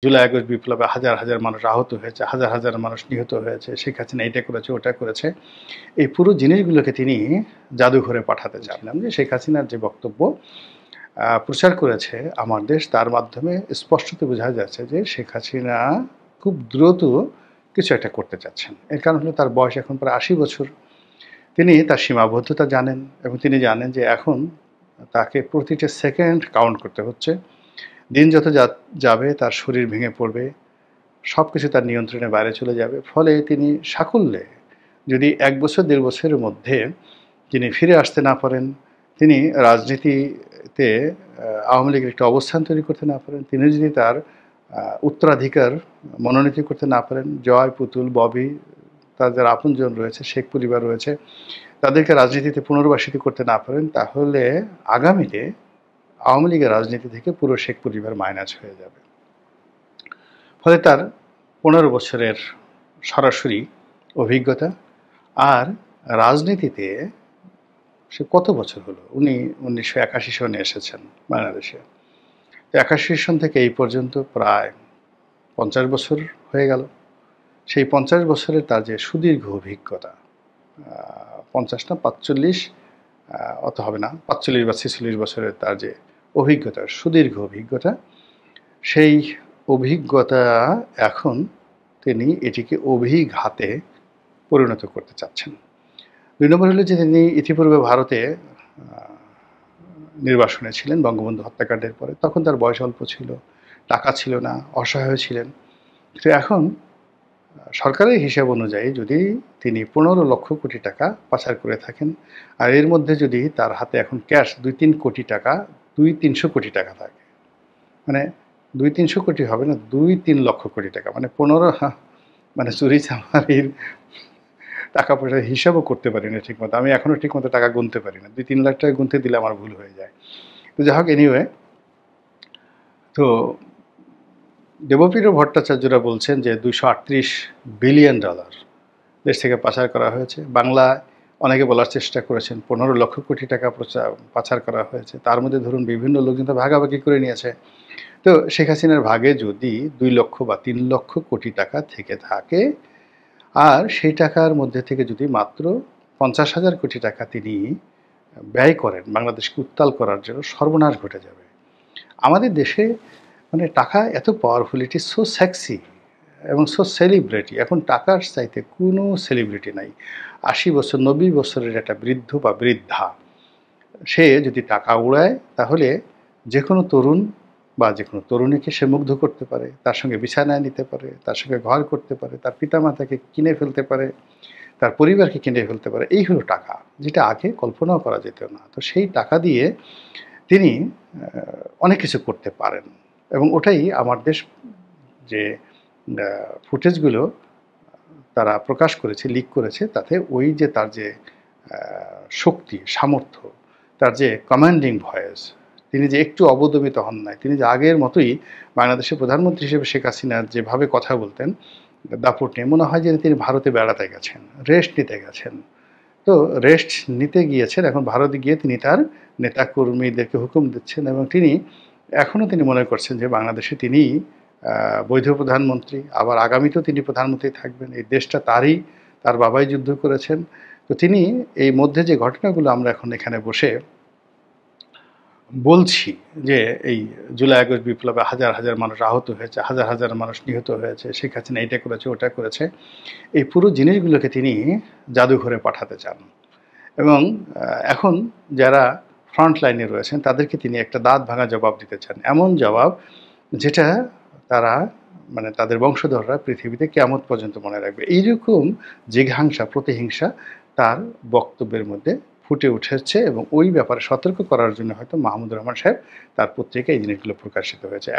July August বিপ্লবে হাজার হাজার মানুষ আহত হয়েছে, হাজার হাজার মানুষ নিহত হয়েছে, শেখ হাসিনা এটা করেছে ওটা করেছে। এই পুরো জিনিসগুলোকে তিনি জাদুঘরে পাঠাতে চাচ্ছিলাম যে শেখ হাসিনার যে বক্তব্য প্রচার করেছে আমার দেশ, তার মাধ্যমে স্পষ্টত বোঝা যাচ্ছে যে শেখ হাসিনা খুব দ্রুত কিছু একটা করতে চাচ্ছেন। এর কারণ হলো তার বয়স এখন প্রায় ৮০ বছর। তিনি তার সীমাবদ্ধতা জানেন এবং তিনি জানেন যে এখন তাকে প্রতিটা সেকেন্ড কাউন্ট করতে হচ্ছে। দিন যত যাবে তার শরীর ভেঙে পড়বে, সব কিছু তার নিয়ন্ত্রণের বাইরে চলে যাবে। ফলে তিনি সাকল্যে যদি ১ বছর ১.৫ বছরের মধ্যে তিনি ফিরে আসতে না পারেন, তিনি রাজনীতিতে আওয়ামী লীগের একটা অবস্থান তৈরি করতে না পারেন, তিনি যদি তার উত্তরাধিকার মনোনীত করতে না পারেন, জয়, পুতুল, ববি, তার যারা আপনজন রয়েছে, শেখ পরিবার রয়েছে, তাদেরকে রাজনীতিতে পুনর্বাসিত করতে না পারেন, তাহলে আগামীতে আওয়ামী লীগের রাজনীতি থেকে পুরো শেখ পরিবার মাইনাস হয়ে যাবে। ফলে তার ১৫ বছরের সরাসরি অভিজ্ঞতা, আর রাজনীতিতে সে কত বছর হলো, উনি ১৯৮১ সনে এসেছেন বাংলাদেশে। ৮১ সন থেকে এই পর্যন্ত প্রায় ৫০ বছর হয়ে গেল। সেই ৫০ বছরের তার যে সুদীর্ঘ অভিজ্ঞতা, ৫০ না ৪৫, অত হবে না, ৪৫ বা ৪৬ বছরের তার যে অভিজ্ঞতা, সুদীর্ঘ অভিজ্ঞতা, সেই অভিজ্ঞতা এখন তিনি এটিকে অভিঘাতে পরিণত করতে চাচ্ছেন। ২ নম্বর হলো যে তিনি ইতিপূর্বে ভারতে নির্বাসনে ছিলেন বঙ্গবন্ধু হত্যাকাণ্ডের পরে। তখন তার বয়স অল্প ছিল, টাকা ছিল না, অসহায় ছিলেন। তো এখন সরকারের হিসাব অনুযায়ী যদি তিনি ১৫ লক্ষ কোটি টাকা পাচার করে থাকেন, আর এর মধ্যে যদি তার হাতে এখন ক্যাশ ২-৩ কোটি টাকা, ২-৩০০ কোটি টাকা থাকে, মানে ২-৩০০ কোটি হবে না, ২-৩ লক্ষ কোটি টাকা, মানে ১৫, মানে চুরি চামারির টাকা পয়সার হিসাবও করতে পারি না ঠিকমতো। আমি এখনও ঠিকমতো টাকা গুনতে পারি না। ২-৩ লাখ টাকা গুনতে দিলে আমার ভুল হয়ে যায়। তো যাই হোক, এনিওয়ে, তো দেবপ্রিয় ভট্টাচার্যরা বলছেন যে $২৩৮ বিলিয়ন দেশ থেকে পাচার করা হয়েছে। বাংলায় অনেকে বলার চেষ্টা করেছেন ১৫ লক্ষ কোটি টাকা পাচার করা হয়েছে। তার মধ্যে ধরুন বিভিন্ন লোকজন তো ভাগাভাগি করে নিয়েছে। তো শেখ হাসিনার ভাগে যদি ২ লক্ষ বা ৩ লক্ষ কোটি টাকা থেকে থাকে, আর সেই টাকার মধ্যে থেকে যদি মাত্র ৫০,০০০ কোটি টাকা তিনি ব্যয় করেন বাংলাদেশকে উত্তাল করার জন্য, সর্বনাশ ঘটে যাবে। আমাদের দেশে মানে টাকা এত powerful, it is so sexy এবং সো সেলিব্রিটি। এখন টাকার চাইতে কোনো সেলিব্রিটি নাই। ৮০ বছর ৯০ বছরের একটা বৃদ্ধ বা বৃদ্ধা, সে যদি টাকা উড়ায় তাহলে যে কোনো তরুণ বা যে কোনো তরুণীকে সে মুগ্ধ করতে পারে, তার সঙ্গে বিছানায় নিতে পারে, তার সঙ্গে ঘর করতে পারে, তার পিতামাতাকে কিনে ফেলতে পারে, তার পরিবারকে কিনে ফেলতে পারে। এই হলো টাকা, যেটা আগে কল্পনাও করা যেত না। তো সেই টাকা দিয়ে তিনি অনেক কিছু করতে পারেন, এবং ওটাই আমার দেশ যে ফুটেজগুলো তারা প্রকাশ করেছে, লিক করেছে, তাতে ওই যে তার যে শক্তি, সামর্থ্য, তার যে কমান্ডিং ভয়েস, তিনি যে একটু অবদমিত হন নাই, তিনি যে আগের মতোই বাংলাদেশের প্রধানমন্ত্রী হিসেবে শেখ হাসিনার যেভাবে কথা বলতেন দাপট নিয়ে, মনে হয় যে তিনি ভারতে বেড়াতে গেছেন, রেস্ট নিতে গেছেন। তো রেস্ট নিতে গিয়েছেন, এখন ভারতে গিয়ে তিনি তার নেতাকর্মীদেরকে হুকুম দিচ্ছেন, এবং তিনি এখনও তিনি মনে করছেন যে বাংলাদেশে তিনি বৈধ প্রধানমন্ত্রী, আবার আগামীতেও তিনি প্রধানমন্ত্রী থাকবেন। এই দেশটা তারই, তার বাবাই যুদ্ধ করেছেন। তো তিনি এই মধ্যে যে ঘটনাগুলো আমরা এখন এখানে বসে বলছি যে এই জুলাই আগস্ট বিপ্লবে হাজার হাজার মানুষ আহত হয়েছে, হাজার হাজার মানুষ নিহত হয়েছে, শেখ হাসিনা এটা করেছে ওটা করেছে, এই পুরো জিনিসগুলোকে তিনি জাদুঘরে পাঠাতে চান। এবং এখন যারা ফ্রন্ট লাইনে রয়েছেন তাদেরকে তিনি একটা দাঁত ভাঙা জবাব দিতে চান, এমন জবাব যেটা তারা, মানে তাদের বংশধররা পৃথিবীতে কিয়ামত পর্যন্ত মনে রাখবে। এইরকম জিঘাংসা, প্রতিহিংসা তার বক্তব্যের মধ্যে ফুটে উঠেছে, এবং ওই ব্যাপারে সতর্ক করার জন্য হয়তো মাহমুদুর রহমান সাহেব তার পত্রিকায় এই জিনিসগুলো প্রকাশিত হয়েছে।